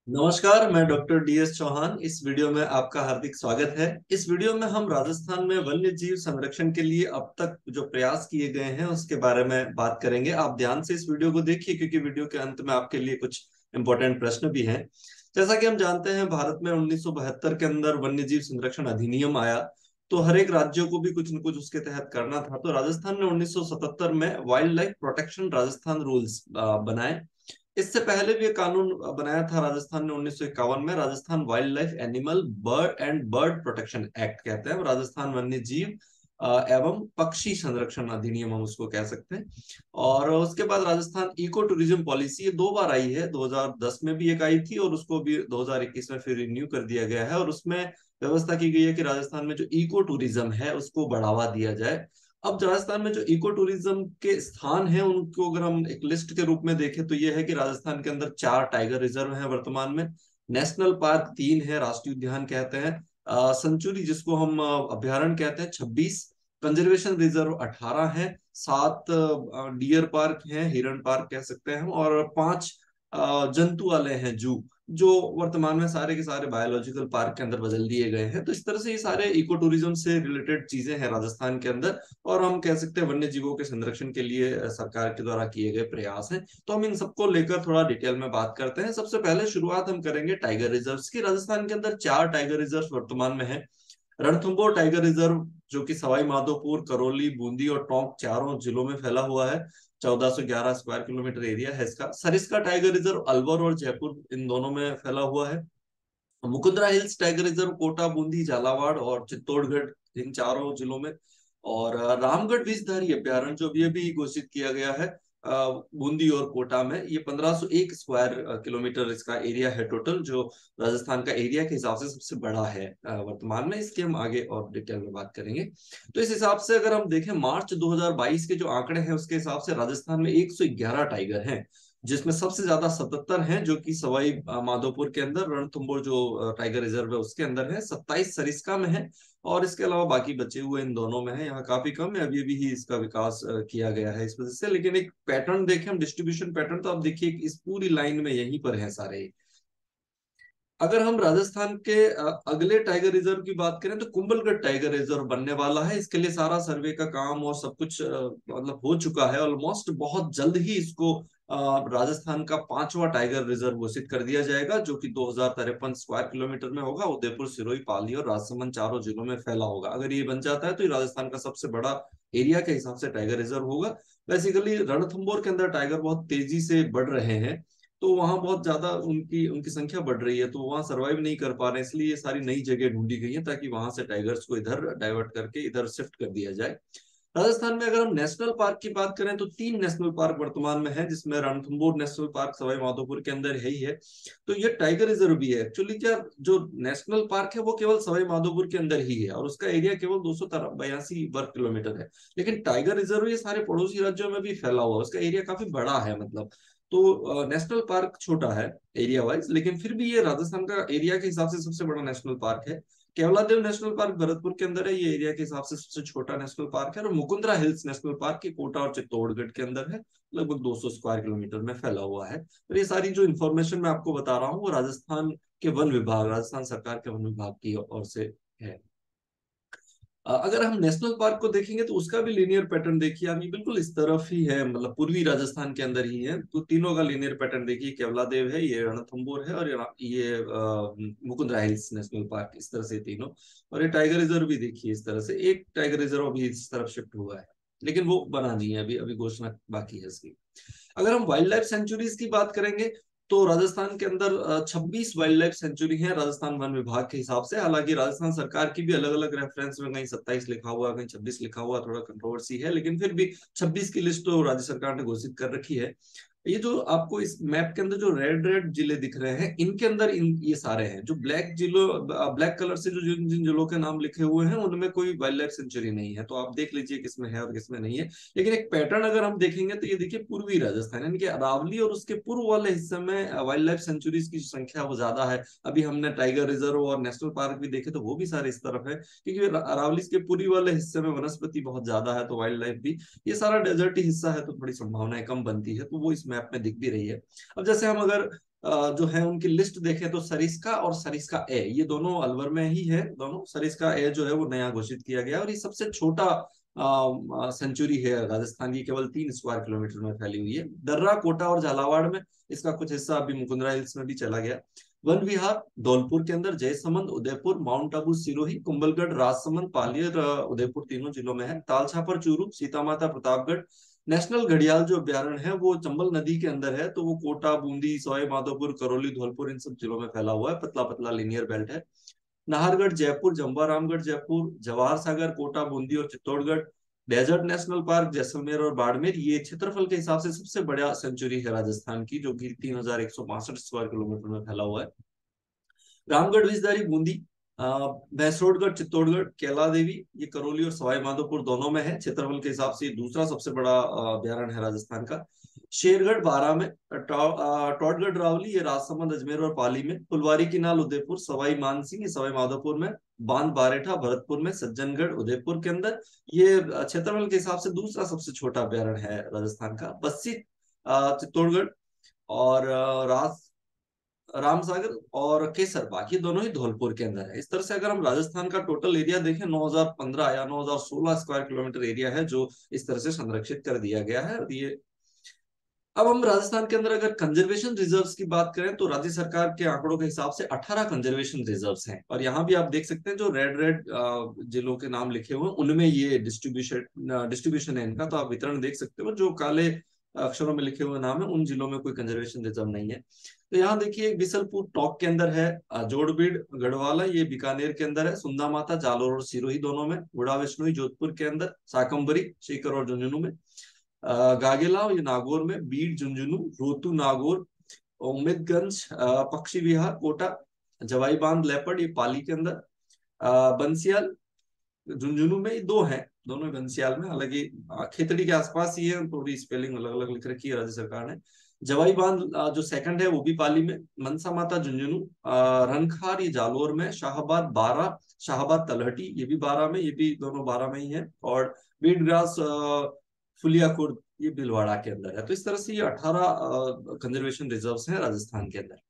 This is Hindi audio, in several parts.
नमस्कार, मैं डॉक्टर डीएस चौहान। इस वीडियो में आपका हार्दिक स्वागत है। इस वीडियो में हम राजस्थान में वन्य जीव संरक्षण के लिए अब तक जो प्रयास किए गए हैं उसके बारे में बात करेंगे। आप ध्यान से इस वीडियो को देखिए क्योंकि वीडियो के अंत में आपके लिए कुछ इंपॉर्टेंट प्रश्न भी हैं। जैसा कि हम जानते हैं, भारत में 1972 के अंदर वन्य जीव संरक्षण अधिनियम आया, तो हर एक राज्यों को भी कुछ न कुछ उसके तहत करना था। तो राजस्थान ने 1977 में wild life protection Rajasthan rules बनाए। इससे पहले भी ये कानून बनाया था राजस्थान ने 1951 में, Rajasthan wild life animal bird and bird protection act कहते हैं, राजस्थान वन्य जीव एवं पक्षी संरक्षण अधिनियम हम उसको कह सकते हैं। और उसके बाद राजस्थान इको टूरिज्म पॉलिसी, ये दो बार आई है, 2010 में भी एक आई थी और उसको भी 2021 में फिर रिन्यू कर दिया गया है। और उसमें व्यवस्था की गई है कि राजस्थान में जो इको टूरिज्म है उसको बढ़ावा दिया जाए। अब राजस्थान में जो इको टूरिज्म के स्थान हैं उनको अगर हम एक लिस्ट के रूप में देखें तो ये है कि राजस्थान के अंदर 4 टाइगर रिजर्व हैं वर्तमान में, नेशनल पार्क 3 है, राष्ट्रीय उद्यान कहते हैं, सेंचुरी जिसको हम अभ्यारण्य कहते हैं 26, कंजर्वेशन रिजर्व 18 है, 7 डियर पार्क हैं, हिरण पार्क कह सकते हैं हम, और 5 जंतु वाले हैं जू, जो वर्तमान में सारे के सारे बायोलॉजिकल पार्क के अंदर बदल दिए गए हैं। तो इस तरह से ये सारे इको टूरिज्म से रिलेटेड चीजें हैं राजस्थान के अंदर, और हम कह सकते हैं वन्य जीवों के संरक्षण के लिए सरकार के द्वारा किए गए प्रयास हैं। तो हम इन सबको लेकर थोड़ा डिटेल में बात करते हैं। सबसे पहले शुरुआत हम करेंगे टाइगर रिजर्व की। राजस्थान के अंदर 4 टाइगर रिजर्व वर्तमान में है। रणथंभौर टाइगर रिजर्व जो कि सवाई माधोपुर, करौली, बूंदी और टोंक चारों जिलों में फैला हुआ है, 1411 स्क्वायर किलोमीटर एरिया है इसका। सरिस्का टाइगर रिजर्व अलवर और जयपुर इन दोनों में फैला हुआ है। Mukundra hills tiger reserve Kota, Bundi, Jhalawar और चित्तौड़गढ़ इन चारों जिलों में। और रामगढ़ विषधारी अभ्यारण्य जो भी अभी घोषित किया गया है बूंदी और कोटा में, ये 1501 स्क्वायर किलोमीटर इसका एरिया है टोटल, जो राजस्थान का एरिया के हिसाब से सबसे बड़ा है वर्तमान में। इसकी हम आगे और डिटेल में बात करेंगे। तो इस हिसाब से अगर हम देखें मार्च 2022 के जो आंकड़े हैं उसके हिसाब से राजस्थान में 111 टाइगर हैं, जिसमें सबसे ज्यादा 77 हैं जो कि सवाई माधोपुर के अंदर, रणथंभौर जो टाइगर रिजर्व है उसके अंदर है, 27 सरिस्का में है, और इसके अलावा बाकी बचे हुए इन दोनों में है। यहाँ काफी कम है, अभी अभी ही इसका विकास किया गया है इस वजह से। लेकिन एक पैटर्न देखें हम, डिस्ट्रीब्यूशन पैटर्न, तो आप देखिए इस पूरी लाइन में यहीं पर है सारे। अगर हम राजस्थान के अगले टाइगर रिजर्व की बात करें तो कुंभलगढ़ टाइगर रिजर्व बनने वाला है। इसके लिए सारा सर्वे का काम और सब कुछ मतलब हो चुका है ऑलमोस्ट। बहुत जल्द ही इसको राजस्थान का 5वां टाइगर रिजर्व घोषित कर दिया जाएगा, जो कि 2053 स्क्वायर किलोमीटर में होगा। उदयपुर, सिरोही, पाली और राजसमंद चारों जिलों में फैला होगा। अगर ये बन जाता है तो ये राजस्थान का सबसे बड़ा एरिया के हिसाब से टाइगर रिजर्व होगा। बेसिकली रणथंभौर के अंदर टाइगर बहुत तेजी से बढ़ रहे हैं, तो वहां बहुत ज्यादा उनकी उनकी संख्या बढ़ रही है, तो वहां सरवाइव नहीं कर पा रहे हैं, इसलिए ये सारी नई जगह ढूंढी गई है ताकि वहां से टाइगर्स को इधर डाइवर्ट करके इधर शिफ्ट कर दिया जाए। राजस्थान में अगर हम नेशनल पार्क की बात करें तो 3 नेशनल पार्क वर्तमान में है, जिसमें रणथंभौर नेशनल पार्क सवाई माधोपुर के अंदर है ही है। तो ये टाइगर रिजर्व भी है। एक्चुअली क्या, जो नेशनल पार्क है वो केवल सवाई माधोपुर के अंदर ही है और उसका एरिया केवल 282 वर्ग किलोमीटर है। लेकिन टाइगर रिजर्व ये सारे पड़ोसी राज्यों में भी फैला हुआ है, उसका एरिया काफी बड़ा है मतलब। तो नेशनल पार्क छोटा है एरिया वाइज, लेकिन फिर भी ये राजस्थान का एरिया के हिसाब से सबसे बड़ा नेशनल पार्क है। केवलादेव नेशनल पार्क भरतपुर के अंदर है, ये एरिया के हिसाब से सबसे छोटा नेशनल पार्क है। और मुकुंदरा हिल्स नेशनल पार्क के कोटा और चित्तौड़गढ़ के अंदर है, लगभग 200 स्क्वायर किलोमीटर में फैला हुआ है। और ये सारी जो इन्फॉर्मेशन मैं आपको बता रहा हूँ वो राजस्थान के वन विभाग, राजस्थान सरकार के वन विभाग की ओर से है। अगर हम नेशनल पार्क को देखेंगे तो उसका भी लीनियर पैटर्न देखिए आप, ये बिल्कुल इस तरफ ही है, मतलब पूर्वी राजस्थान के अंदर ही है। तो तीनों का लीनियर पैटर्न देखिए, केवलादेव है, ये रणथंभौर है, और ये मुकुंदरा हिल्स नेशनल पार्क, इस तरह से तीनों। और ये टाइगर रिजर्व भी देखिए इस तरह से, एक टाइगर रिजर्व अभी इस तरफ शिफ्ट हुआ है, लेकिन वो बना नहीं है, अभी अभी घोषणा बाकी है इसकी। अगर हम वाइल्ड लाइफ सेंचुरीज की बात करेंगे तो राजस्थान के अंदर 26 वाइल्ड लाइफ सेंचुरी है राजस्थान वन विभाग के हिसाब से। हालांकि राजस्थान सरकार की भी अलग अलग रेफरेंस में कहीं 27 लिखा हुआ, कहीं 26 लिखा हुआ, थोड़ा कंट्रोवर्सी है, लेकिन फिर भी 26 की लिस्ट तो राज्य सरकार ने घोषित कर रखी है। ये जो आपको इस मैप के अंदर जो रेड रेड जिले दिख रहे हैं, इनके अंदर इन ये सारे हैं। जो ब्लैक जिलो, ब्लैक कलर से जो जिन जिन जिलों के नाम लिखे हुए हैं उनमें कोई वाइल्ड लाइफ सेंचुरी नहीं है, तो आप देख लीजिए किसमें है और किसमें नहीं है। लेकिन एक पैटर्न अगर हम देखेंगे तो ये देखिए, पूर्वी राजस्थान यानी कि अरावली और उसके पूर्व वाले हिस्से में वाइल्ड लाइफ सेंचुरीज की संख्या वो ज्यादा है। अभी हमने टाइगर रिजर्व और नेशनल पार्क भी देखे तो वो भी सारे इस तरफ है, क्योंकि अरावली के पूर्वी वाले हिस्से में वनस्पति बहुत ज्यादा है, तो वाइल्ड लाइफ भी। ये सारा डेजर्टी हिस्सा है तो थोड़ी संभावनाएं कम बनती है, तो वो इस मैप में दिख भी रही है। अब जैसे हम अगर जो है उनकी लिस्ट देखें तो सरिस्का और सरिस्का ए, ये दोनों अलवर में ही है। दोनों सरिस्का ए जो है वो नया घोषित किया गया, और ये सबसे छोटा सेंचुरी है राजस्थान की, केवल 3 स्क्वायर किलोमीटर में फैली हुई है। दर्रा, कोटा और झालावाड़ में इसका कुछ हिस्सा अभी मुकुंदरा हिल्स में भी चला गया। वन विहार धौलपुर के अंदर, जयसमंद, उदयपुर, माउंट आबू, सिरोही, कुंभलगढ़, राजसमंद, पालियर, उदयपुर तीनों जिलों में है। तालछापर, चूरू, सीतामाता, प्रतापगढ़। नेशनल घड़ियाल जो अभ्यारण्य है वो चंबल नदी के अंदर है, तो वो कोटा, बूंदी, सवाई माधोपुर, करौली, धौलपुर इन सब जिलों में फैला हुआ है। पतला पतला लिनियर बेल्ट है। नाहरगढ़, जयपुर, जम्वारामगढ़, जयपुर, जवाहर सागर, कोटा, बूंदी और Chittorgarh. Desert national park, Jaisalmer और बाड़मेर, ये क्षेत्रफल के हिसाब से सबसे बड़ा सेंचुरी है राजस्थान की, जो कि 3165 स्क्वायर किलोमीटर में फैला हुआ है। रामगढ़, विजदारी, बूंदी, भैंसरोडगढ़, चित्तौड़गढ़, कैला देवी, ये करौली और सवाई माधोपुर दोनों में है। क्षेत्रफल के हिसाब से ये दूसरा सबसे बड़ा अभ्यारण्य है राजस्थान का। शेरगढ़, बारां में, टॉडगढ़, रावली, ये राजसमंद, अजमेर और पाली में। फुलवारी किनाल, उदयपुर, सवाई मानसिंह, ये सवाई माधोपुर में। बांध बारेठा, भरतपुर में। सज्जनगढ़, उदयपुर के अंदर, ये क्षेत्रफल के हिसाब से दूसरा सबसे छोटा अभ्यारण्य है राजस्थान का। बस्सी, चित्तौड़गढ़, और रामसागर और केसरबाग, ये दोनों ही धौलपुर के अंदर है। इस तरह से अगर हम राजस्थान का टोटल एरिया देखें, 9015 या 9016 स्क्वायर किलोमीटर एरिया है जो इस तरह से संरक्षित कर दिया गया है। और ये, अब हम राजस्थान के अंदर अगर कंजर्वेशन रिजर्व्स की बात करें तो राज्य सरकार के आंकड़ों के हिसाब से 18 कंजर्वेशन रिजर्व्स हैं। और यहाँ भी आप देख सकते हैं जो रेड रेड जिलों के नाम लिखे हुए हैं उनमें ये डिस्ट्रीब्यूशन है इनका, तो आप वितरण देख सकते हो। जो काले अक्षरों में लिखे हुए नाम है उन जिलों में कोई कंजर्वेशन रिजर्व नहीं है। तो यहाँ देखिए बिसलपुर टॉप के अंदर है, जोड़बीड़, गढ़वाला ये बीकानेर के अंदर है, सुंदा माता जालोर और सिरोही दोनों में, गुड़ा विष्णु जोधपुर के अंदर, शाकंभरी सीकर और झुंझुनू में, गागेलाव ये नागौर में, बीड़, झुंझुनू, रोहतू, नागौर, उम्मेदगंज, पक्षी विहार, कोटा, जवाई बांध, लेपर्ड ये पाली के अंदर, बंसियाल, झुंझुनू में, ये दो हैं, दोनों ही बंसियाल में। हालांकि खेतड़ी के आसपास ही है, थोड़ी स्पेलिंग अलग अलग लिख रखी है राज्य सरकार ने। जवाई बांध जो सेकंड है वो भी पाली में, मनसा माता झुंझुनू, रनखार ये जालोर में, शाहबाद बारा, शाहबाद तलहटी ये भी बारा में, ये भी दोनों बारा में ही है, और बीडग्रास, फुलियाकुर्द ये भीलवाड़ा के अंदर है। तो इस तरह से ये 18 कंजर्वेशन रिजर्व्स हैं राजस्थान के अंदर।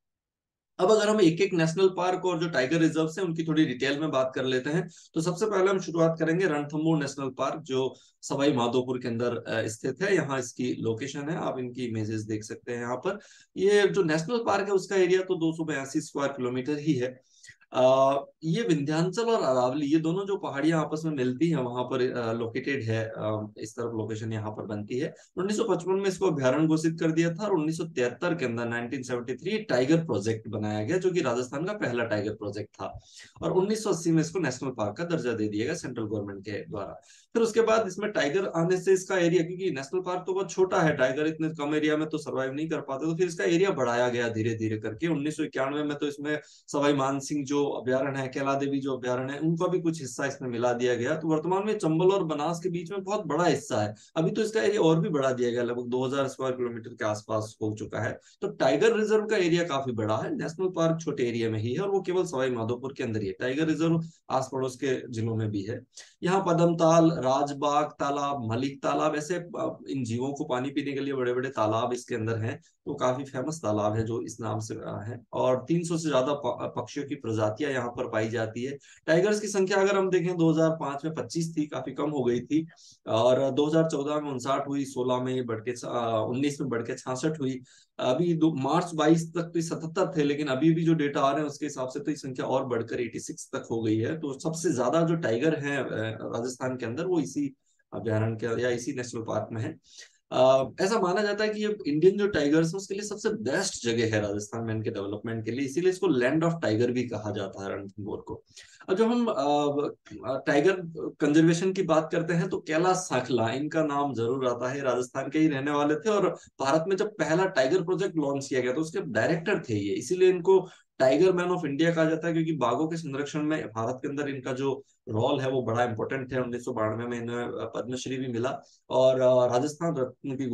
अब अगर हम एक एक नेशनल पार्क और जो टाइगर रिजर्व्स हैं उनकी थोड़ी डिटेल में बात कर लेते हैं, तो सबसे पहले हम शुरुआत करेंगे रणथंभौर नेशनल पार्क जो सवाई माधोपुर के अंदर स्थित है। यहाँ इसकी लोकेशन है, आप इनकी इमेजेस देख सकते हैं यहाँ पर। ये जो नेशनल पार्क है उसका एरिया तो 282 स्क्वायर किलोमीटर ही है। ये विंध्याचल और अरावली ये दोनों जो पहाड़ियां आपस में मिलती हैं वहां पर लोकेटेड है। इस तरफ लोकेशन यहाँ पर बनती है। 1955 में इसको अभ्यारण्य घोषित कर दिया था, और 1973 के अंदर 1973 टाइगर प्रोजेक्ट बनाया गया जो कि राजस्थान का पहला टाइगर प्रोजेक्ट था। और 1980 में इसको नेशनल पार्क का दर्जा दे दिया गया सेंट्रल गवर्नमेंट के द्वारा। फिर उसके बाद इसमें टाइगर आने से इसका एरिया, क्योंकि नेशनल पार्क तो बहुत छोटा है, टाइगर इतने कम एरिया में तो सर्वाइव नहीं कर पाते, तो फिर इसका एरिया बढ़ाया गया धीरे धीरे करके। 1991 में तो इसमें सवाई मानसिंह जो अभ्यारण्य है, कैला देवी जो अभ्यारण्य है, उनका भी कुछ हिस्सा इसमें मिला दिया गया। तो वर्तमान में चंबल और बनास के बीच में बहुत बड़ा हिस्सा है। अभी तो इसका एरिया और भी बढ़ा दिया गया, लगभग 2000 स्क्वायर किलोमीटर के आसपास हो चुका है। तो टाइगर रिजर्व का एरिया काफी बड़ा है, नेशनल पार्क छोटे एरिया में ही है, और वो केवल सवाई माधोपुर के अंदर ही है। टाइगर रिजर्व आस पड़ोस के जिलों में भी है। यहाँ पदमताल, राजबाग तालाब, मलिक तालाब, ऐसे इन जीवों को पानी पीने के लिए बड़े बड़े तालाब इसके अंदर हैं। तो काफी फेमस तालाब है जो इस नाम से है। और 300 से ज्यादा पक्षियों की प्रजातियां यहाँ पर पाई जाती है। टाइगर्स की संख्या अगर हम देखें 2005 में 25 थी, काफी कम हो गई थी। और 2014 में 59 हुई, 16 में बढ़ के 19 में बढ़ के 66 हुई। अभी मार्च 22 तक तो 77 थे, लेकिन अभी भी जो डेटा आ रहे हैं उसके हिसाब से तो ये संख्या और बढ़कर 86 तक हो गई है। तो सबसे ज्यादा जो टाइगर है राजस्थान के अंदर वो इसी अभ्यारण्य के या इसी नेशनल पार्क में है। ऐसा माना जाता है कि ये इंडियन जो टाइगर्स है उसके लिए सबसे बेस्ट जगह है राजस्थान में इनके डेवलपमेंट के लिए, इसीलिए इसको लैंड ऑफ टाइगर भी कहा जाता है रणथंभौर को। अब जब हम टाइगर कंजर्वेशन की बात करते हैं तो कैलाश साखला इनका नाम जरूर आता है। राजस्थान के ही रहने वाले थे, और भारत में जब पहला टाइगर प्रोजेक्ट लॉन्च किया गया तो उसके डायरेक्टर थे ये, इसीलिए इनको टाइगर मैन ऑफ इंडिया कहा जाता है, क्योंकि बाघों के संरक्षण में भारत के अंदर इनका जो रोल है वो बड़ा इंपॉर्टेंट है। 1992 में इन्हें पद्मश्री भी मिला, और राजस्थान रत्न भी,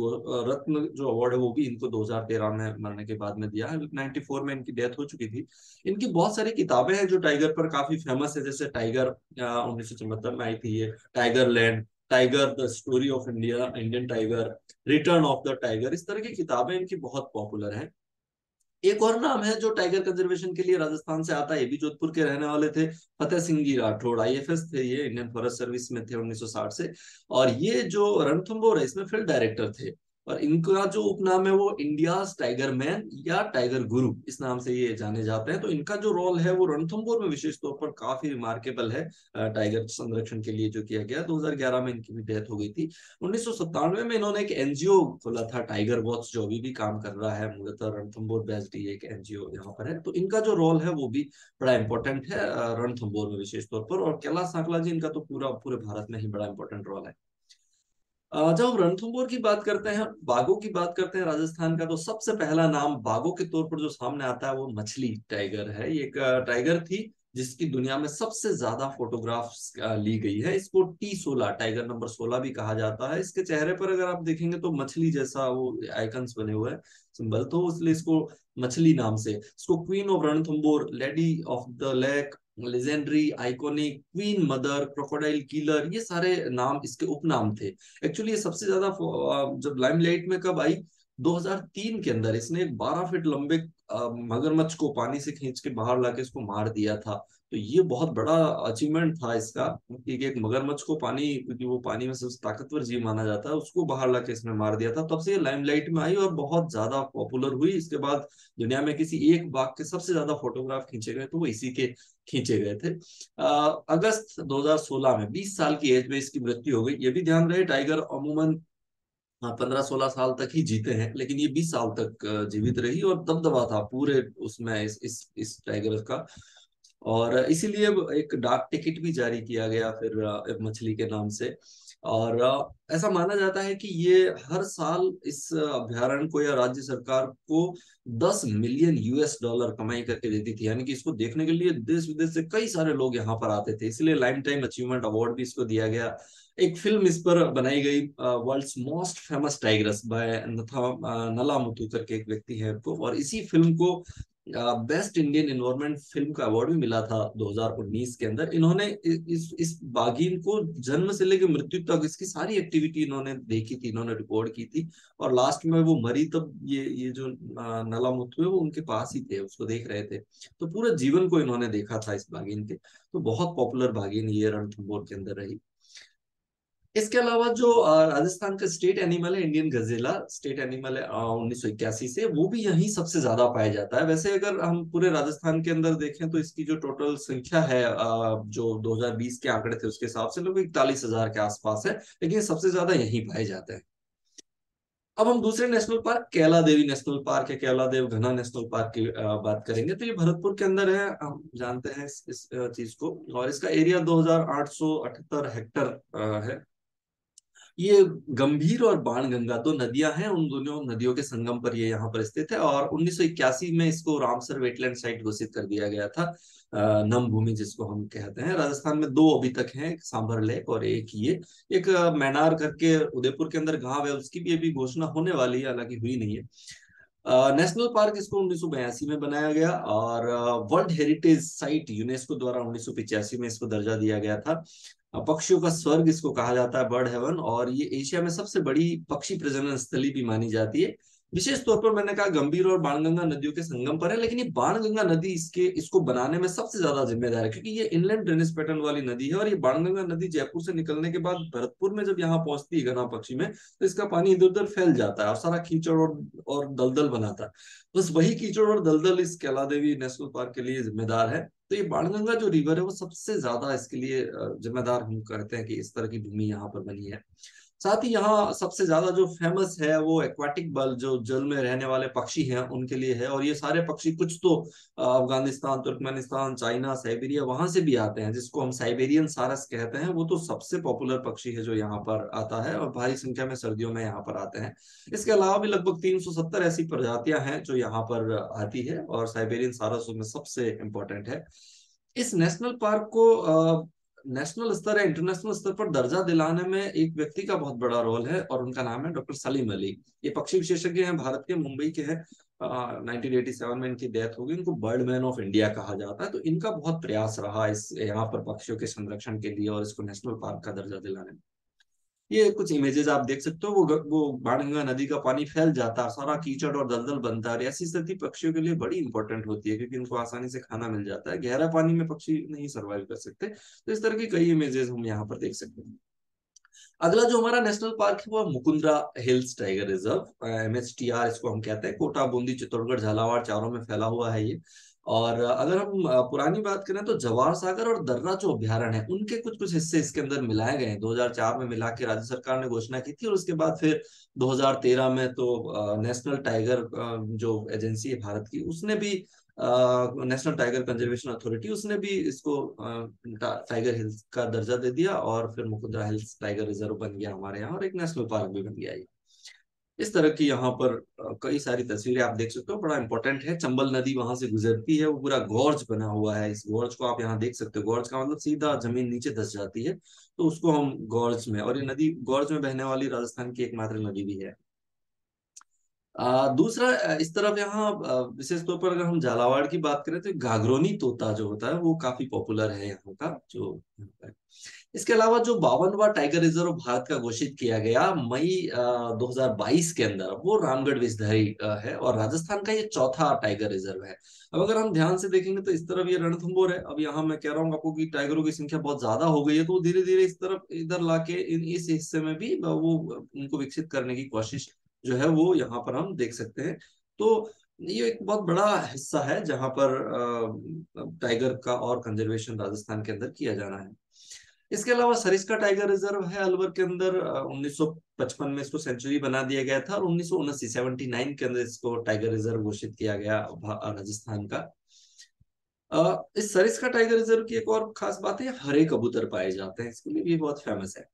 रत्न जो अवार्ड है वो भी इनको 2013 में मरने के बाद में दिया है। 94 में इनकी डेथ हो चुकी थी। इनकी बहुत सारी किताबें हैं जो टाइगर पर काफी फेमस है, जैसे टाइगर 1974 में आई थी ये, tiger land, tiger the story of India, Indian tiger, return of the tiger, इस तरह की किताबें इनकी बहुत पॉपुलर हैं। एक और नाम है जो टाइगर कंजर्वेशन के लिए राजस्थान से आता है, ये भी जोधपुर के रहने वाले थे, फतेह सिंह जी राठौड़। आईएफएस थे ये, इंडियन फॉरेस्ट सर्विस में थे 1960 से। और ये जो रणथंभौर है इसमें फील्ड डायरेक्टर थे। और इनका जो उपनाम है वो इंडियाज टाइगर मैन या टाइगर गुरु, इस नाम से ये जाने जाते हैं। तो इनका जो रोल है वो रणथंभौर में विशेष तौर पर काफी रिमार्केबल है। टाइगर संरक्षण के लिए जो किया गया, 2011 में इनकी भी डेथ हो गई थी। 1997 में इन्होंने एक एनजीओ खोला था, टाइगर वॉच, जो अभी भी काम कर रहा है, मूलतः रणथंभौर बेस्ड ये एक एनजीओ यहाँ पर है। तो इनका जो रोल है वो भी बड़ा इंपॉर्टेंट है रणथंभौर में विशेष तौर पर। और कैलाश सांकला जी, इनका तो पूरे भारत में ही बड़ा इंपॉर्टेंट रोल है। जब हम रणथंभौर की बात करते हैं, बाघों की बात करते हैं राजस्थान का, तो सबसे पहला नाम बाघों के तौर पर जो सामने आता है वो मछली टाइगर है। ये एक टाइगर थी जिसकी दुनिया में सबसे ज्यादा फोटोग्राफ्स ली गई है। इसको T16 टाइगर नंबर 16 भी कहा जाता है। इसके चेहरे पर अगर आप देखेंगे तो मछली जैसा वो आइकन्स बने हुए हैं, सिंबल, तो इसलिए इसको मछली नाम से। इसको queen of Ranthambore, lady of the lake, legendary, iconic, queen mother, crocodile killer, ये सारे नाम इसके उपनाम थे। एक्चुअली ये सबसे ज्यादा जब लाइमलाइट में कब आई, 2003 के अंदर इसने एक 12 फीट लंबे मगरमच्छ को पानी से खींच के बाहर लाके इसको मार दिया था। तो ये बहुत बड़ा अचीवमेंट था इसका, कि एक मगरमच्छ को पानी, क्योंकि वो पानी में सबसे ताकतवर जीव माना जाता है, उसको बाहर लाके इसने मार दिया था। तब से ये लाइमलाइट में आई और बहुत ज्यादा पॉपुलर हुई। इसके बाद दुनिया में किसी एक बाघ के सबसे ज्यादा फोटोग्राफ खींचे गए तो वो इसी के खींचे गए थे। अगस्त 2016 में 20 साल की एज में इसकी मृत्यु हो गई। ये भी ध्यान रहे, टाइगर अमूमन 15-16 साल तक ही जीते हैं, लेकिन ये 20 साल तक जीवित रही और दबदबा था पूरे उसमें इस टाइगर का। और इसीलिए अब एक डाक टिकट भी जारी किया गया फिर एक मछली के नाम से। और ऐसा माना जाता है कि ये हर साल इस अभयारण्य को या राज्य सरकार को 10 मिलियन US डॉलर कमाई करके देती थी। यानी कि इसको देखने के लिए देश विदेश से कई सारे लोग यहाँ पर आते थे, इसलिए लाइम टाइम अचीवमेंट अवार्ड भी इसको दिया गया। एक फिल्म इस पर बनाई गई, world's most famous tigers by Nalla Muthu करके एक व्यक्ति है तो, और इसी फिल्म को बेस्ट इंडियन इन्वायरमेंट फिल्म का अवार्ड भी मिला था 2019 के अंदर। इन्होंने इस बाघीन को जन्म से लेकर मृत्यु तक इसकी सारी एक्टिविटी इन्होंने देखी थी, इन्होंने रिकॉर्ड की थी। और लास्ट में वो मरी तब ये जो नला मुथु है वो उनके पास ही थे, उसको देख रहे थे। तो पूरे जीवन को इन्होंने देखा था इस बाघीन के। तो बहुत पॉपुलर बाघीन ये रणथंभौर के अंदर रही। इसके अलावा जो राजस्थान का स्टेट एनिमल है, इंडियन गजेला स्टेट एनिमल है 1981 से, वो भी यहीं सबसे ज्यादा पाया जाता है। वैसे अगर हम पूरे राजस्थान के अंदर देखें तो इसकी जो टोटल संख्या है, जो 2020 के आंकड़े थे उसके हिसाब से लगभग 41,000 के आसपास है, लेकिन सबसे ज्यादा यहीं पाए जाते हैं। अब हम दूसरे नेशनल पार्क, कैला देवी नेशनल पार्क या कैला देव घना नेशनल पार्क की बात करेंगे। तो ये भरतपुर के अंदर है, हम जानते हैं इस चीज को। और इसका एरिया 2,878 हेक्टर है। ये गंभीर और बाणगंगा दो नदियां हैं, उन दोनों नदियों के संगम पर ये यहाँ पर स्थित है। और 1981 में इसको रामसर वेटलैंड साइट घोषित कर दिया गया था, नम भूमि जिसको हम कहते हैं। राजस्थान में दो अभी तक हैं, एक सांभर लेक और एक ये, एक मैनार करके उदयपुर के अंदर गांव है, उसकी भी अभी घोषणा होने वाली है, हालांकि हुई नहीं है। नेशनल पार्क इसको 1982 में बनाया गया और वर्ल्ड हेरिटेज साइट यूनेस्को द्वारा 1985 में इसको दर्जा दिया गया था। पक्षियों का स्वर्ग इसको कहा जाता है, बर्ड हेवन। और ये एशिया में सबसे बड़ी पक्षी प्रजनन स्थली भी मानी जाती है। विशेष तौर पर मैंने कहा गंभीर और बाणगंगा नदियों के संगम पर है, लेकिन ये बाणगंगा नदी इसको बनाने में सबसे ज्यादा जिम्मेदार है, क्योंकि ये इनलैंड ड्रेनेज पैटर्न वाली नदी है। और ये बाणगंगा नदी जयपुर से निकलने के बाद भरतपुर में जब यहाँ पहुंचती है घना पक्षी में, तो इसका पानी इधर उधर फैल जाता है और सारा कीचड़ और दलदल बनाता है। बस वही कीचड़ और दलदल इस कैला देवी नेशनल पार्क के लिए जिम्मेदार है। तो ये बाणगंगा जो रिवर है वो सबसे ज्यादा इसके लिए जिम्मेदार हम कहते हैं कि इस तरह की भूमि यहाँ पर बनी है। साथ ही यहाँ सबसे ज्यादा जो फेमस है वो एक्वाटिक बर्ड, जो जल में रहने वाले पक्षी हैं उनके लिए है। और ये सारे पक्षी कुछ तो अफगानिस्तान, तुर्कमेनिस्तान, चाइना, साइबेरिया, वहां से भी आते हैं, जिसको हम साइबेरियन सारस कहते हैं। वो तो सबसे पॉपुलर पक्षी है जो यहाँ पर आता है और भारी संख्या में सर्दियों में यहाँ पर आते हैं। इसके अलावा भी लगभग 370 ऐसी प्रजातियां हैं जो यहाँ पर आती है, और साइबेरियन सारस उसमें सबसे इंपॉर्टेंट है। इस नेशनल पार्क को नेशनल स्तर या इंटरनेशनल स्तर पर दर्जा दिलाने में एक व्यक्ति का बहुत बड़ा रोल है, और उनका नाम है डॉक्टर सलीम अली। ये पक्षी विशेषज्ञ हैं, भारत के, मुंबई के हैं। 1987 में इनकी डेथ हो गई। इनको बर्डमैन ऑफ इंडिया कहा जाता है। तो इनका बहुत प्रयास रहा इस यहाँ पर पक्षियों के संरक्षण के लिए और इसको नेशनल पार्क का दर्जा दिलाने में। ये कुछ इमेजेस आप देख सकते हो, वो बाणगंगा नदी का पानी फैल जाता है, सारा कीचड़ और दलदल बनता है। और ऐसी स्थिति पक्षियों के लिए बड़ी इंपॉर्टेंट होती है, क्योंकि इनको आसानी से खाना मिल जाता है, गहरा पानी में पक्षी नहीं सर्वाइव कर सकते। तो इस तरह की कई इमेजेस हम यहाँ पर देख सकते हैं। अगला जो हमारा नेशनल पार्क है वो Mukundra hills tiger reserve, MHTR इसको हम कहते हैं। कोटा, बूंदी, चित्तौड़गढ़, झालावाड़ चारों में फैला हुआ है ये। और अगर हम पुरानी बात करें तो जवाहर सागर और दर्रा जो अभ्यारण्य है उनके कुछ कुछ हिस्से इसके अंदर मिलाए गए हैं। 2004 में मिला के राज्य सरकार ने घोषणा की थी, और उसके बाद फिर 2013 में तो नेशनल टाइगर जो एजेंसी है भारत की, उसने भी नेशनल टाइगर कंजर्वेशन अथॉरिटी, उसने भी इसको टाइगर हिल्स का दर्जा दे दिया, और फिर मुकुंदरा हिल्स टाइगर रिजर्व बन गया हमारे यहाँ, और एक नेशनल पार्क भी बन गया ये। इस तरह की यहाँ पर कई सारी तस्वीरें आप देख सकते हो। बड़ा इंपॉर्टेंट है, चंबल नदी वहां से गुजरती है, वो पूरा गॉर्ज बना हुआ है। इस गॉर्ज को आप यहाँ देख सकते हो। गॉर्ज का मतलब सीधा जमीन नीचे धंस जाती है, तो उसको हम गॉर्ज में, और ये नदी गॉर्ज में बहने वाली राजस्थान की एकमात्र नदी भी है। दूसरा, इस तरफ यहाँ विशेष तौर पर अगर हम झालावाड़ की बात करें तो घाघरोनी तोता जो होता है वो काफी पॉपुलर है यहाँ का, जो यहाँ है। इसके अलावा जो 52वां टाइगर रिजर्व भारत का घोषित किया गया मई 2022 के अंदर, वो रामगढ़ विषधरी है, और राजस्थान का ये चौथा टाइगर रिजर्व है। अब अगर हम ध्यान से देखेंगे तो इस तरफ ये रणथंभौर है। अब यहाँ मैं कह रहा हूँ आपको कि टाइगरों की संख्या बहुत ज्यादा हो गई है, तो धीरे धीरे इस तरफ इधर लाके इस हिस्से में भी वो उनको विकसित करने की कोशिश जो है वो यहाँ पर हम देख सकते हैं। तो ये एक बहुत बड़ा हिस्सा है जहां पर टाइगर का और कंजर्वेशन राजस्थान के अंदर किया जाना है। इसके अलावा सरिस्का टाइगर रिजर्व है अलवर के अंदर। 1955 में इसको सेंचुरी बना दिया गया था, और 1979 79 के अंदर इसको टाइगर रिजर्व घोषित किया गया राजस्थान का। इस सरिस्का टाइगर रिजर्व की एक और खास बात है, हरे कबूतर पाए जाते हैं, इसके लिए भी बहुत फेमस है।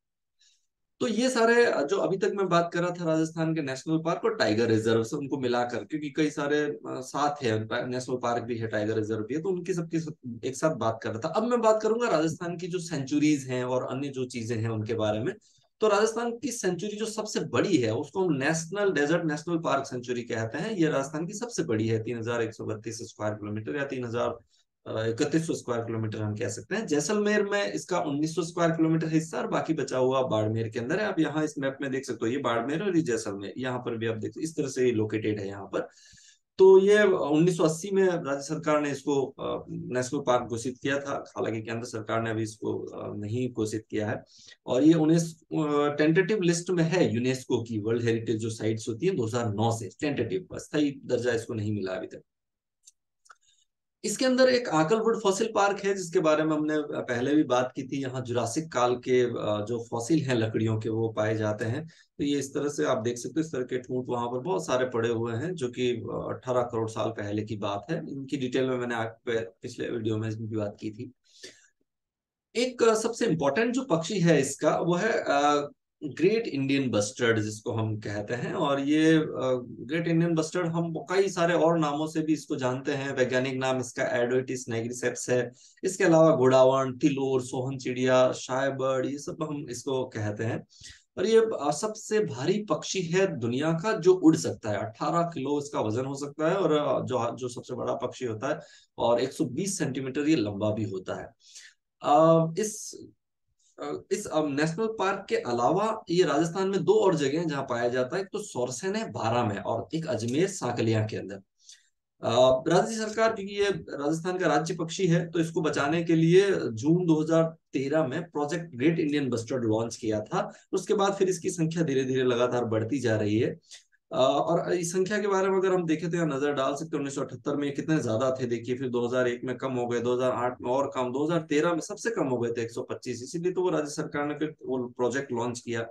तो ये सारे जो अभी तक मैं बात कर रहा था राजस्थान के नेशनल पार्क और टाइगर रिजर्व से, उनको मिलाकर, क्योंकि कई सारे साथ है, नेशनल पार्क भी है, टाइगर रिजर्व भी है, तो उनकी सबकी एक साथ बात कर रहा था। अब मैं बात करूंगा राजस्थान की जो सेंचुरीज हैं और अन्य जो चीजें हैं उनके बारे में। तो राजस्थान की सेंचुरी जो सबसे बड़ी है उसको हम national desert national park sanctuary कहते हैं। ये राजस्थान की सबसे बड़ी है, 3132 स्क्वायर किलोमीटर, या 3100 स्क्वायर किलोमीटर हम कह सकते हैं। जैसलमेर में इसका 1900 स्क्वायर किलोमीटर हिस्सा, और बाकी बचा हुआ बाड़मेर के अंदर है। आप यहाँ इस मैप में देख सकते हो, ये बाड़मेर और ये जैसलमेर, यहाँ पर भी आप देख इस तरह से लोकेटेड है यहाँ पर। तो ये 1980 में राज्य सरकार ने इसको नेशनल पार्क घोषित किया था। हालांकि केंद्र सरकार ने अभी इसको नहीं घोषित किया है। और ये टेंटेटिव लिस्ट में है यूनेस्को की, वर्ल्ड हेरिटेज जो साइट्स होती है, 2009 से टेंटेटिव, अस्थायी दर्जा इसको नहीं मिला अभी तक। इसके अंदर एक आकलवुड फॉसिल पार्क है, जिसके बारे में हमने पहले भी बात की थी। यहाँ जुरासिक काल के जो फॉसिल हैं लकड़ियों के, वो पाए जाते हैं। तो ये इस तरह से आप देख सकते हो, इस तरह के ठूंठ वहां पर बहुत सारे पड़े हुए हैं, जो कि 18 करोड़ साल पहले की बात है। इनकी डिटेल में मैंने पिछले वीडियो में इसकी बात की थी। एक सबसे इंपॉर्टेंट जो पक्षी है इसका, वो है ग्रेट इंडियन बस्टर्ड, जिसको हम कहते हैं। और ये ग्रेट इंडियन बस्टर्ड हम कई सारे और नामों से भी इसको जानते हैं। वैज्ञानिक नाम इसका एडोइटिस नाइग्रिसेप्स है। इसके अलावा घोड़ावण, टिलोर, सोहन चिड़िया, शायबर्ड, ये सब हम इसको कहते हैं। और ये सबसे भारी पक्षी है दुनिया का जो उड़ सकता है। 18 किलो इसका वजन हो सकता है, और जो जो सबसे बड़ा पक्षी होता है, और 120 सेंटीमीटर ये लंबा भी होता है। अ, इस इस नेशनल पार्क के अलावा ये राजस्थान में दो और जगह हैं जहां पाया जाता है। एक तो सोरसन है बारां में, और एक अजमेर सांकलिया के अंदर। राज्य सरकार, क्योंकि ये राजस्थान का राज्य पक्षी है, तो इसको बचाने के लिए जून 2013 में project great Indian bustard launch किया था। उसके बाद फिर इसकी संख्या धीरे धीरे लगातार बढ़ती जा रही है। और इस संख्या के बारे में अगर हम देखें तो यहाँ नजर डाल सकते हैं, 1978 में कितने ज्यादा थे देखिए, फिर 2001 में कम हो गए, 2008 में और कम, 2013 में सबसे कम हो गए थे 125। इसीलिए तो वो राज्य सरकार ने फिर वो प्रोजेक्ट लॉन्च किया।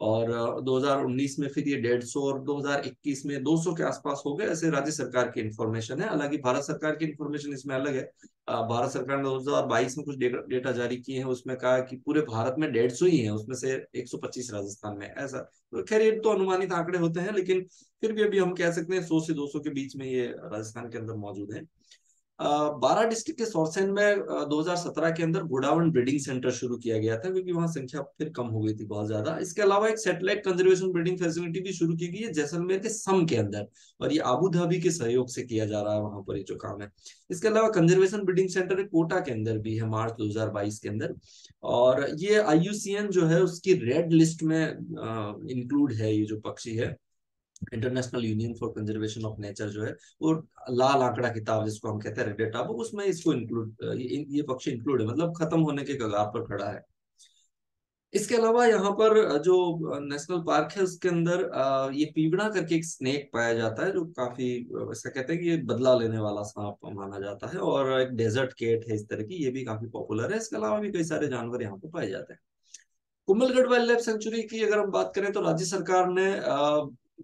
और 2019 में फिर ये 150, और 2021 में 200 के आसपास हो गए। ऐसे राज्य सरकार की इन्फॉर्मेशन है, हालांकि भारत सरकार की इन्फॉर्मेशन इसमें अलग है। भारत सरकार ने 2022 में कुछ डेटा जारी किए हैं, उसमें कहा कि पूरे भारत में 150 ही है, उसमें से 125 राजस्थान में, ऐसा। तो खैर ये तो अनुमानित आंकड़े होते हैं, लेकिन फिर भी अभी हम कह सकते हैं 100 से 200 के बीच में ये राजस्थान के अंदर मौजूद है। 12 डिस्ट्रिक्ट के सोरसेन में 2017 के अंदर गोडावण ब्रीडिंग सेंटर शुरू किया गया था, क्योंकि वहां संख्या फिर कम हो गई थी बहुत ज्यादा। इसके अलावा एक सैटेलाइट कंजर्वेशन ब्रीडिंग फैसिलिटी भी शुरू की गई है जैसलमेर के सम के अंदर, और ये आबू धाबी के सहयोग से किया जा रहा है वहां पर ये जो काम है। इसके अलावा कंजर्वेशन ब्रीडिंग सेंटर कोटा के अंदर भी है मार्च 2022 के अंदर, और ये IUCN जो है उसकी रेड लिस्ट में इंक्लूड है ये जो पक्षी है। International union for conservation of nature जो है वो लाल आंकड़ा किताब जिसको हम कहते हैं रेड डेटा बुक, उसमें इसको इंक्लूड ये पक्षी इंक्लूड है, मतलब खत्म होने के कगार पर खड़ा है। इसके अलावा यहाँ पर जो नेशनल पार्क है उसके अंदर ये पीवड़ा करके एक स्नेक पाया जाता है जो काफी ऐसा कहते हैं कि ये बदला लेने वाला सांप माना जाता है, और एक डेजर्ट केट है इस तरह की, ये भी काफी पॉपुलर है। इसके अलावा भी कई सारे जानवर यहाँ पे पाए जाते हैं। कुंभलगढ़ वाइल्ड लाइफ सेंचुरी की अगर हम बात करें तो राज्य सरकार ने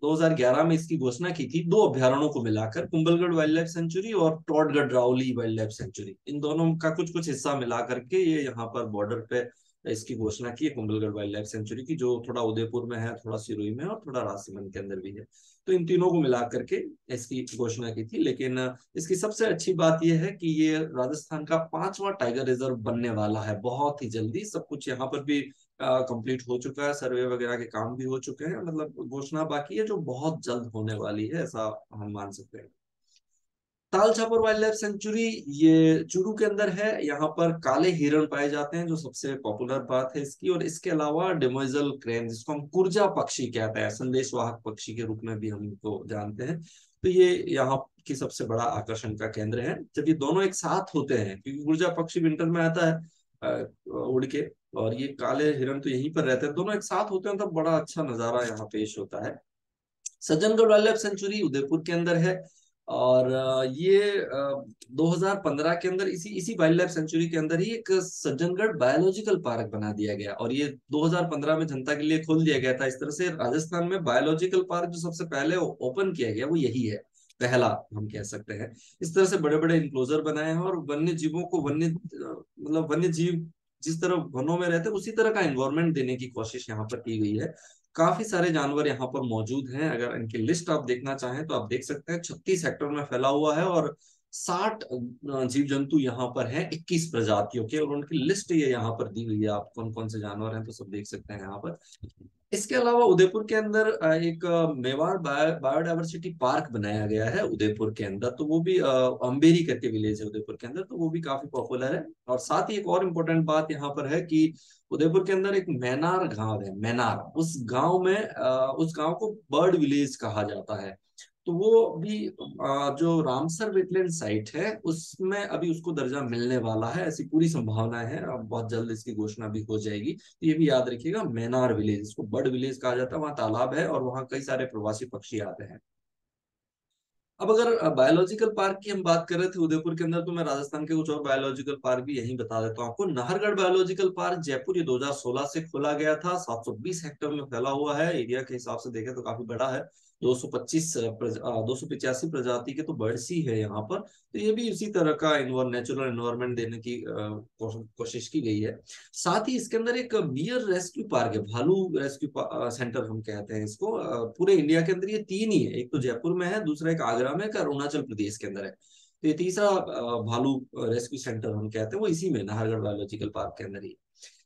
2011 में इसकी घोषणा की थी, दो अभ्यारण्यों को मिलाकर, कुंभलगढ़ वाइल्ड लाइफ सेंचुरी और Todgarh Raoli wildlife sanctuary, इन दोनों का कुछ कुछ हिस्सा मिला करके ये यहाँ पर बॉर्डर पे इसकी घोषणा की है कुंभलगढ़ वाइल्ड लाइफ सेंचुरी की, जो थोड़ा उदयपुर में है, थोड़ा सिरोही में और थोड़ा राजसमंद के अंदर भी है। तो इन तीनों को मिला करके इसकी घोषणा की थी। लेकिन इसकी सबसे अच्छी बात यह है कि ये राजस्थान का 5वां टाइगर रिजर्व बनने वाला है बहुत ही जल्दी। सब कुछ यहाँ पर भी कंप्लीट हो चुका है, सर्वे वगैरह के काम भी हो चुके हैं, मतलब घोषणा बाकी है जो बहुत जल्द होने वाली है, ऐसा हम मान सकते हैं। Tal Chhapar wild life sanctuary ये चूरू के अंदर है। यहाँ पर काले हिरण पाए जाते हैं जो सबसे पॉपुलर बात है इसकी, और इसके अलावा डेमोइजल क्रेन जिसको हम कुर्जा पक्षी कहते हैं, संदेशवाहक पक्षी के रूप में भी हम इनको जानते हैं, तो ये यहाँ की सबसे बड़ा आकर्षण का केंद्र है जब ये दोनों एक साथ होते हैं, क्योंकि कुर्जा पक्षी विंटर में आता है उड़ के, और ये काले हिरण तो यहीं पर रहते हैं, दोनों एक साथ होते हैं, तब बड़ा अच्छा नजारा यहाँ पेश होता है। Sajjangarh wild life sanctuary Udaipur के अंदर है, और ये 2015 के अंदर इसी इसी वाइल्ड लाइफ सेंचुरी के अंदर ही एक सज्जनगढ़ बायोलॉजिकल पार्क बना दिया गया, और ये 2015 में जनता के लिए खोल दिया गया था। इस तरह से राजस्थान में बायोलॉजिकल पार्क जो सबसे पहले ओपन किया गया वो यही है, पहला हम कह सकते हैं। इस तरह से बड़े बड़े इंक्लोजर बनाए हैं, और वन्य जीवों को मतलब वन्य जीव जिस तरह वनों में रहते हैं उसी तरह का एनवायरनमेंट देने की कोशिश यहाँ पर की गई है। काफी सारे जानवर यहाँ पर मौजूद हैं, अगर इनकी लिस्ट आप देखना चाहें तो आप देख सकते हैं। 36 हेक्टेयर में फैला हुआ है, और 60 जीव जंतु यहाँ पर हैं 21 प्रजातियों के, और उनकी लिस्ट ये यहाँ पर दी हुई है, आप कौन कौन से जानवर हैं तो सब देख सकते हैं यहाँ पर। इसके अलावा उदयपुर के अंदर एक मेवाड़ बायोडायवर्सिटी पार्क बनाया गया है उदयपुर के अंदर, तो वो भी अम्बेरी करके विलेज है उदयपुर के अंदर, तो वो भी काफी पॉपुलर है। और साथ ही एक और इम्पोर्टेंट बात यहाँ पर है कि उदयपुर के अंदर एक मैनार गांव है, मैनार, उस गांव को बर्ड विलेज कहा जाता है। तो वो भी जो रामसर वेटलैंड साइट है उसमें अभी उसको दर्जा मिलने वाला है, ऐसी पूरी संभावना है, अब बहुत जल्द इसकी घोषणा भी हो जाएगी। तो ये भी याद रखिएगा, मैनार विलेज, इसको बर्ड विलेज कहा जाता है, वहाँ तालाब है और वहाँ कई सारे प्रवासी पक्षी आते हैं। अब अगर बायोलॉजिकल पार्क की हम बात कर रहे थे उदयपुर के अंदर, तो मैं राजस्थान के कुछ और बायोलॉजिकल पार्क भी यहीं बता देता हूँ आपको। नाहरगढ़ बायोलॉजिकल पार्क जयपुर, ये 2016 से खोला गया था, 720 हेक्टेयर में फैला हुआ है, एरिया के हिसाब से देखें तो काफी बड़ा है। 285 प्रजाति के तो बर्ड्स ही है यहाँ पर, तो ये भी इसी तरह का नेचुरल एनवायरनमेंट देने की कोशिश की गई है। साथ ही इसके अंदर एक बियर रेस्क्यू पार्क है, भालू रेस्क्यू सेंटर हम कहते हैं इसको। पूरे इंडिया के अंदर ये तीन ही है, एक तो जयपुर में है, दूसरा एक आगरा में, एक अरुणाचल प्रदेश के अंदर है, तो ये तीसरा भालू रेस्क्यू सेंटर हम कहते हैं वो इसी में नाहरगढ़ बायोलॉजिकल पार्क के अंदर ही है।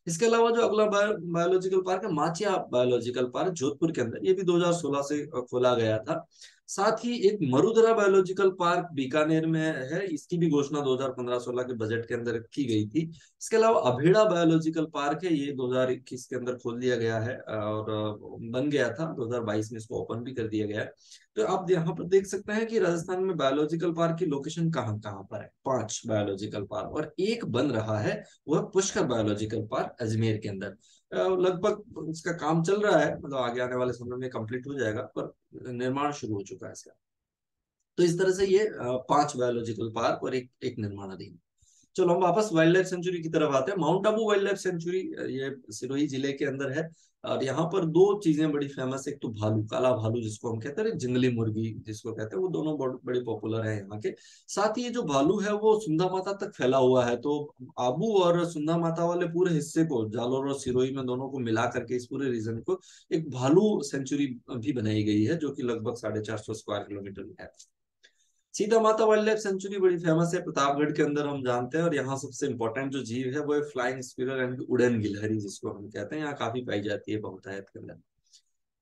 इसके अलावा जो अगला बायोलॉजिकल पार्क है माचिया बायोलॉजिकल पार्क जोधपुर के अंदर, ये भी 2016 से खोला गया था। साथ ही एक मरुधरा बायोलॉजिकल पार्क बीकानेर में है, इसकी भी घोषणा 2015-16 के बजट के अंदर की गई थी। इसके अलावा अभेड़ा बायोलॉजिकल पार्क है, ये 2021 के अंदर खोल दिया गया है, और बन गया था 2022 में, इसको ओपन भी कर दिया गया है। तो आप यहाँ पर देख सकते हैं कि राजस्थान में बायोलॉजिकल पार्क की लोकेशन कहाँ कहाँ पर है, 5 बायोलॉजिकल पार्क, और एक बन रहा है वह पुष्कर बायोलॉजिकल पार्क अजमेर के अंदर। लगभग इसका काम चल रहा है, मतलब आगे आने वाले समय में कंप्लीट हो जाएगा, पर निर्माण शुरू हो चुका है इसका। तो इस तरह से ये 5 बायोलॉजिकल पार्क और एक एक निर्माणाधीन। चलो हम वापस वाइल्ड लाइफ सेंचुरी की तरफ आते हैं। Mount Abu wild life sanctuary ये सिरोही जिले के अंदर है, और यहाँ पर दो चीजें बड़ी फेमस है, एक तो भालू, काला भालू जिसको हम कहते हैं, जंगली मुर्गी जिसको कहते हैं, वो दोनों बड़े पॉपुलर है यहाँ के। साथ ही ये जो भालू है वो सुंदा माता तक फैला हुआ है, तो आबू और सुंदा माता वाले पूरे हिस्से को, जालोर और सिरोही में दोनों को मिला करके इस पूरे रीजन को एक भालू सेंचुरी भी बनाई गई है, जो कि लगभग 450 स्क्वायर किलोमीटर में है। सीता माता वाइल्ड लाइफ सेंचुरी बड़ी फेमस है, प्रतापगढ़ के अंदर हम जानते हैं। और यहाँ सबसे इंपॉर्टेंट जो जीव है वो है फ्लाइंग स्क्विरल एंड उड़न गिलहरी, जिसको हम कहते हैं, यहाँ काफी पाई जाती है बहुतायत के अंदर।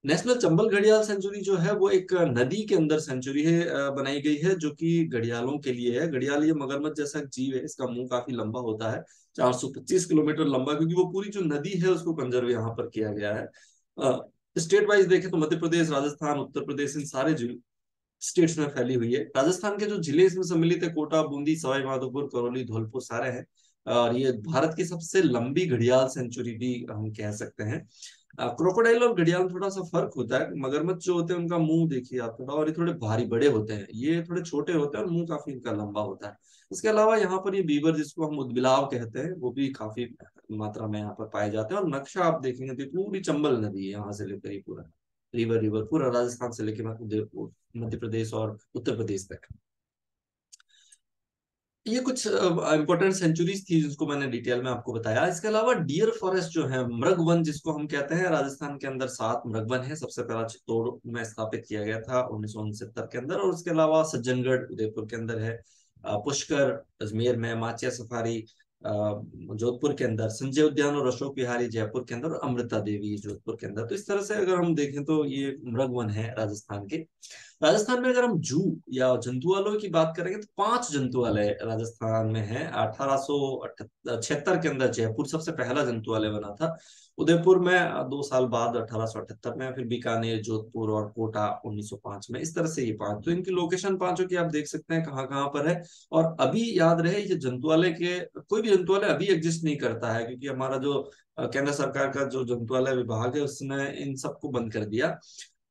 नेशनल चंबल घड़ियाल सेंचुरी जो है वो एक नदी के अंदर सेंचुरी है, बनाई गई है, जो कि घड़ियालों के लिए है। घड़ियाल ये मगरमच्छ जैसा जीव है, इसका मुंह काफी लंबा होता है, 425 किलोमीटर लंबा, क्योंकि वो पूरी जो नदी है उसको कंजर्व यहाँ पर किया गया है। स्टेट वाइज देखें तो मध्य प्रदेश, राजस्थान, उत्तर प्रदेश, इन सारे स्टेट्स में फैली हुई है। राजस्थान के जो जिले इसमें सम्मिलित है, कोटा, बूंदी, सवाई माधोपुर, करौली, धौलपुर, सारे हैं। और ये भारत की सबसे लंबी घड़ियाल सेंचुरी भी हम कह सकते हैं। क्रोकोडाइल और घड़ियाल में थोड़ा सा फर्क होता है। मगरमच्छ जो होते हैं उनका मुंह देखिए आप थोड़ा, और ये थोड़े भारी बड़े होते हैं, ये थोड़े छोटे होते हैं और मुंह काफी इनका लंबा होता है। इसके अलावा यहाँ पर ये बीवर, जिसको हम उदबिलाव कहते हैं, वो भी काफी मात्रा में यहाँ पर पाए जाते हैं। और नक्शा आप देखेंगे तो पूरी चंबल नदी है यहाँ से लेकर ये पूरा रिवर रिवर पूरा राजस्थान से लेकर मध्य प्रदेश और उत्तर प्रदेश तक। ये कुछ इंपॉर्टेंट सेंचुरीज थी जिसको मैंने डिटेल में आपको बताया। इसके अलावा डियर फॉरेस्ट जो है, मृग वन जिसको हम कहते हैं, राजस्थान के अंदर 7 मृग वन है। सबसे पहला चित्तौड़ में स्थापित किया गया था 1969 के अंदर। और उसके अलावा सज्जनगढ़ उदयपुर के अंदर है, पुष्कर अजमेर में, माचिया सफारी जोधपुर के अंदर, संजय उद्यान और अशोक विहारी जयपुर के अंदर, और अमृता देवी जोधपुर के अंदर। तो इस तरह से अगर हम देखें तो ये मृग वन है राजस्थान के। राजस्थान में अगर हम जू या जंतुआलय की बात करेंगे तो 5 जंतुआलय राजस्थान में है। 1876 के अंदर जयपुर सबसे पहला जंतुआलय बना था। उदयपुर में 2 साल बाद 1878 में, फिर बीकानेर, जोधपुर और कोटा 1905 में। इस तरह से ये 5, तो इनकी लोकेशन पांचों की आप देख सकते हैं कहाँ कहाँ पर है। और अभी याद रहे, ये जंतुआलय के कोई भी जंतुआलय अभी एग्जिस्ट नहीं करता है, क्योंकि हमारा जो केंद्र सरकार का जो जंतुआलय विभाग है उसने इन सबको बंद कर दिया।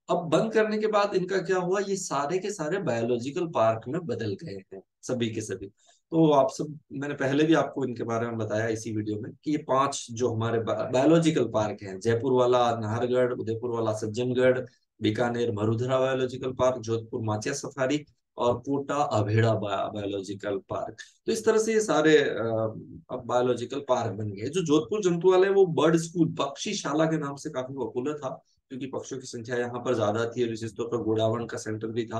अब बंद करने के बाद इनका क्या हुआ, ये सारे के सारे बायोलॉजिकल पार्क में बदल गए हैं, सभी के सभी। तो आप सब, मैंने पहले भी आपको इनके बारे में बताया इसी वीडियो में, कि ये 5 जो हमारे बायोलॉजिकल पार्क हैं, जयपुर वाला नाहरगढ़, उदयपुर वाला Sajjangarh, Bikaner Marudhara biological park, Jodhpur Machia safari, और कोटा अभेड़ा बायोलॉजिकल पार्क। तो इस तरह से ये सारे अब बायोलॉजिकल पार्क बन गए। जो जोधपुर जंतुआलय वो बर्ड स्कूल, पक्षीशाला के नाम से काफी पॉपुलर था, क्योंकि पक्षियों की संख्या यहाँ पर ज्यादा थी, और विशेष तौर पर गोडावण का सेंटर भी था,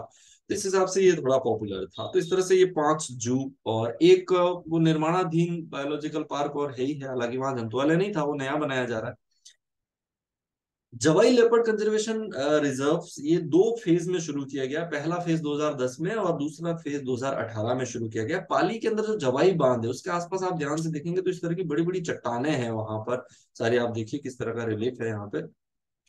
तो इस हिसाब से ये थोड़ा पॉपुलर था। तो इस तरह से ये 5 जू और एक वो निर्माणाधीन बायोलॉजिकल पार्क और है ही है, हालांकि वहां जंतुआलय नहीं था, वो नया बनाया जा रहा है। जवाई लेपर्ड कंजर्वेशन रिजर्व ये 2 फेज में शुरू किया गया। पहला फेज 2010 में और दूसरा फेज 2018 में शुरू किया गया। पाली के अंदर जो जवाई बांध है उसके आसपास आप ध्यान से देखेंगे तो इस तरह की बड़ी बड़ी चट्टाने हैं वहां पर सारी। आप देखिए किस तरह का रिलीफ है यहाँ पे,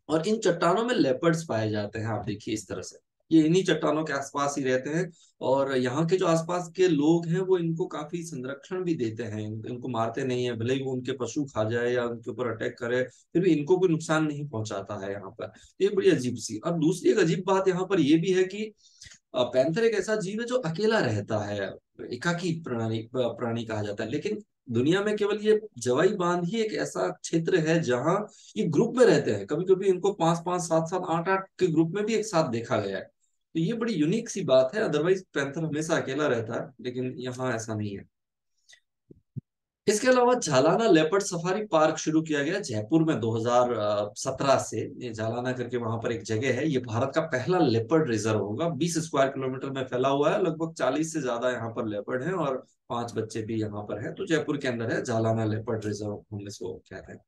और इन चट्टानों में लेपर्ड्स पाए जाते हैं। आप देखिए इस तरह से, ये इन्हीं चट्टानों के आसपास ही रहते हैं। और यहाँ के जो आसपास के लोग हैं वो इनको काफी संरक्षण भी देते हैं, इनको मारते नहीं है, भले ही वो उनके पशु खा जाए या उनके ऊपर अटैक करे, फिर भी इनको कोई नुकसान नहीं पहुंचाता है यहाँ पर। ये बड़ी अजीब सी। और दूसरी एक अजीब बात यहाँ पर ये भी है कि पैंथर एक ऐसा जीव है जो अकेला रहता है, एकाकी प्राणी प्राणी कहा जाता है। लेकिन दुनिया में केवल ये जवाई बांध ही एक ऐसा क्षेत्र है जहां ये ग्रुप में रहते हैं। कभी कभी इनको 5-5, 7-7, 8-8 के ग्रुप में भी एक साथ देखा गया है। तो ये बड़ी यूनिक सी बात है, अदरवाइज पैंथर हमेशा अकेला रहता है, लेकिन यहाँ ऐसा नहीं है। इसके अलावा झालाना लेपर्ड सफारी पार्क शुरू किया गया जयपुर में 2017 से। ये झालाना करके वहां पर एक जगह है, ये भारत का पहला लेपर्ड रिजर्व होगा। 20 स्क्वायर किलोमीटर में फैला हुआ है, लगभग 40 से ज्यादा यहाँ पर लेपर्ड हैं, और 5 बच्चे भी यहाँ पर हैं। तो जयपुर के अंदर है, झालाना लेपर्ड रिजर्व हम इसको कहते हैं।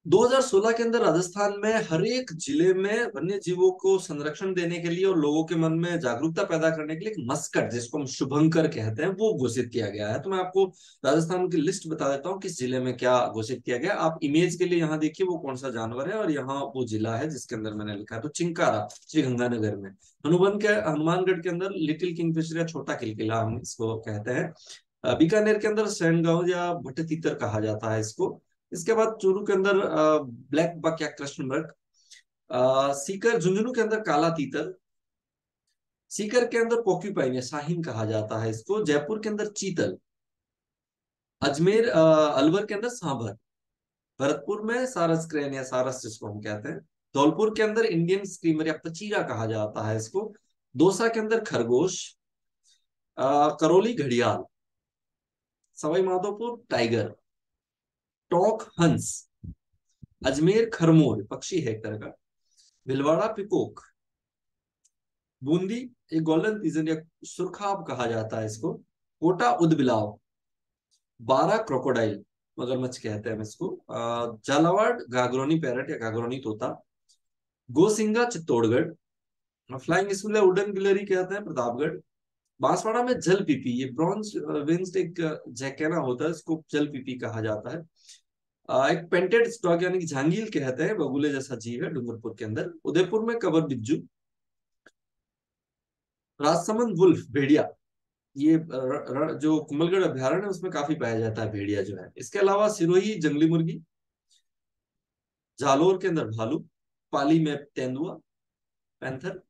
2016 के अंदर राजस्थान में हर एक जिले में वन्य जीवों को संरक्षण देने के लिए और लोगों के मन में जागरूकता पैदा करने के लिए एक मस्कट, जिसको हम शुभंकर कहते हैं, वो घोषित किया गया है। तो मैं आपको राजस्थान की लिस्ट बता देता हूँ किस जिले में क्या घोषित किया गया। आप इमेज के लिए यहाँ देखिए वो कौन सा जानवर है, और यहाँ वो जिला है जिसके अंदर मैंने लिखा है। तो चिंकारा श्री गंगानगर में, हनुमानगढ़ के अंदर लिटिल किंगफिशर या छोटा किलकिला हम इसको कहते हैं। बीकानेर के अंदर सैंडगांव या भट्ट तीतर कहा जाता है इसको। इसके बाद चूरू के अंदर ब्लैक बक या कृष्ण मृग। सीकर, झुंझुनू के अंदर काला तीतर। सीकर के अंदर पोक्यूपाइन या शाहीन कहा जाता है इसको। जयपुर के अंदर चीतल। अजमेर अलवर के अंदर सांभर। भरतपुर में सारस क्रेन या सारस जिसको हम कहते हैं। धौलपुर के अंदर इंडियन स्क्रीमर या पचीरा कहा जाता है इसको। दौसा के अंदर खरगोश। करौली घड़ियाल। सवाई माधोपुर टाइगर। टोंक हंस। अजमेर खरमोर, पक्षी है एक तरह का। भीलवाड़ा पिकोक। बूंदी, एक गोल्डन पिजन या सुरखाब कहा जाता है इसको। कोटा उदबिलाव, 12 क्रोकोडाइल, मगरमच्छ कहते हैं हम इसको। झालावाड़ गागरोनी पैरट या गागरोनी तोता। गोसिंगा चित्तौड़गढ़। फ्लाइंग स्कूल या उड़न गिलहरी कहते हैं प्रतापगढ़। बांसवाड़ा में जल पीपी, ये ब्रॉन्ज विंस्ड एक जैकेना होता है, इसको जल पीपी कहा जाता है। एक पेंटेड स्टॉक यानी कि झांगील कहते हैं, बगुले जैसा जीव है डूंगरपुर के अंदर। उदयपुर में कबर बिज्जू। राजसमंद वुल्फ, भेड़िया, ये जो कुंभलगढ़ अभ्यारण्य है उसमें काफी पाया जाता है भेड़िया जो है। इसके अलावा सिरोही जंगली मुर्गी। जालोर के अंदर भालू। पाली में तेंदुआ, पैंथर।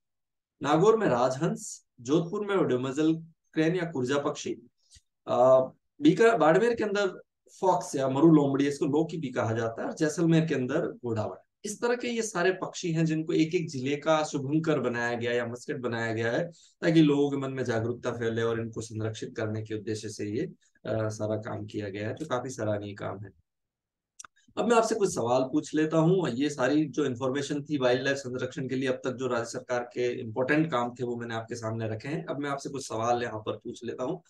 नागौर में राजहंस। जोधपुर में ओडोमजल क्रेन या कुर्जा पक्षी। आ, बीकर बाड़मेर के अंदर फॉक्स या मरु लोमड़ी, इसको लोकी भी कहा जाता है। और जैसलमेर के अंदर घोड़ावड़। इस तरह के ये सारे पक्षी हैं जिनको एक एक जिले का शुभंकर बनाया गया या मस्कट बनाया गया है, ताकि लोगों के मन में जागरूकता फैले और इनको संरक्षित करने के उद्देश्य से ये सारा काम किया गया है, तो काफी सराहनीय काम है। अब मैं आपसे कुछ सवाल पूछ लेता हूँ। ये सारी जो इन्फॉर्मेशन थी वाइल्ड लाइफ संरक्षण के लिए अब तक जो राज्य सरकार के इंपॉर्टेंट काम थे वो मैंने आपके सामने रखे हैं। अब मैं आपसे कुछ सवाल यहाँ पर पूछ लेता हूँ।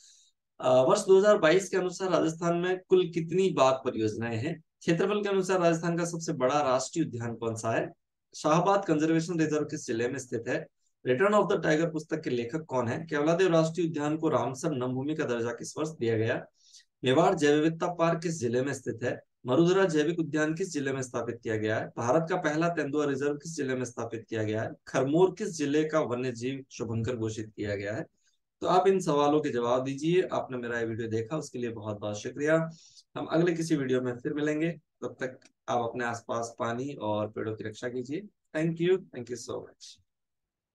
वर्ष 2022 के अनुसार राजस्थान में कुल कितनी बाघ परियोजनाएं हैं? क्षेत्रफल के अनुसार राजस्थान का सबसे बड़ा राष्ट्रीय उद्यान कौन सा है? शाहबाद कंजर्वेशन रिजर्व किस जिले में स्थित है? रिटर्न ऑफ द टाइगर पुस्तक के लेखक कौन है? केवलादेव राष्ट्रीय उद्यान को रामसर नमभूमि का दर्जा किस वर्ष दिया गया? मेवाड़ जैव विविधता पार्क किस जिले में स्थित है? मरुधरा जैविक उद्यान किस जिले में स्थापित किया गया है? भारत का पहला तेंदुआ रिजर्व किस जिले में स्थापित किया गया है? खरमोर किस जिले का वन्य जीव शुभंकर घोषित किया गया है? तो आप इन सवालों के जवाब दीजिए। आपने मेरा ये वीडियो देखा उसके लिए बहुत बहुत शुक्रिया। हम अगले किसी वीडियो में फिर मिलेंगे। तब तक आप अपने आसपास पानी और पेड़ों की रक्षा कीजिए। Thank you so much.